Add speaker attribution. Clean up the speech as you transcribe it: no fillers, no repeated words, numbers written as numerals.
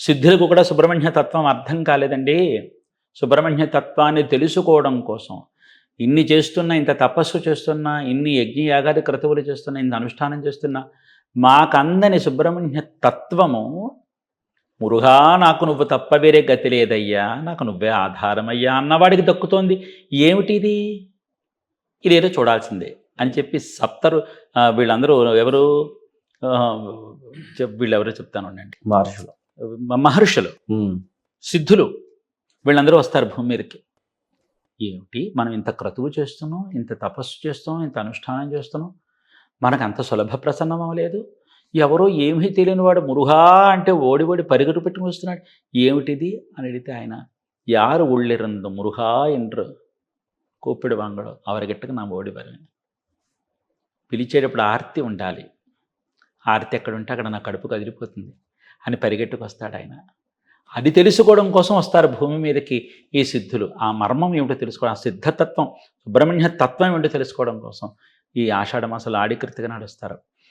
Speaker 1: సిద్ధులకు కూడా సుబ్రహ్మణ్య తత్వం అర్థం కాలేదండి. సుబ్రహ్మణ్య తత్వాన్ని తెలుసుకోవడం కోసం ఇన్ని చేస్తున్నా, ఇంత తపస్సు చేస్తున్నా, ఇన్ని యజ్ఞయాగాది క్రతువులు చేస్తున్నా, ఇంత అనుష్ఠానం చేస్తున్నా, మాకందని సుబ్రహ్మణ్య తత్వము మురుగా నాకు నువ్వు తప్ప వేరే గతి లేదయ్యా, నాకు నువ్వే ఆధారమయ్యా అన్నవాడికి దక్కుతోంది. ఏమిటిది? ఇదేదో చూడాల్సిందే అని చెప్పి వీళ్ళందరూ ఎవరు వీళ్ళెవరో చెప్తాను ఉండండి. మహర్షులు, సిద్ధులు వీళ్ళందరూ వస్తారు భూమి మీదకి. ఏమిటి మనం ఇంత క్రతువు చేస్తున్నాం, ఇంత తపస్సు చేస్తున్నాం, ఇంత అనుష్ఠానం చేస్తున్నాం, మనకు అంత సులభ ప్రసన్నం అవ్వలేదు. ఎవరో ఏమీ తెలియని వాడు మురుగా అంటే ఓడి పరిగెట్టు పెట్టుకుని వస్తున్నాడు. ఏమిటిది అని అడిగితే ఆయన యారు ఉళ్ళిరందు మురుగా ఎండ్రు కూపిడి వాంగడు అవరగట్టుకు నా ఓడి వరని. పిలిచేటప్పుడు ఆర్తి ఉండాలి. ఆర్తి ఎక్కడ ఉంటే అక్కడ నా కడుపు కదిలిపోతుంది అని పరిగెట్టుకు వస్తాడు ఆయన. అది తెలుసుకోవడం కోసం వస్తారు భూమి మీదకి ఈ సిద్ధులు. ఆ మర్మం ఏమిటో తెలుసుకోవడం, ఆ సిద్ధతత్వం, సుబ్రహ్మణ్య తత్వం ఏమిటో తెలుసుకోవడం కోసం ఈ ఆషాఢ మాసాలు ఆడికృతిగా నడుస్తారు.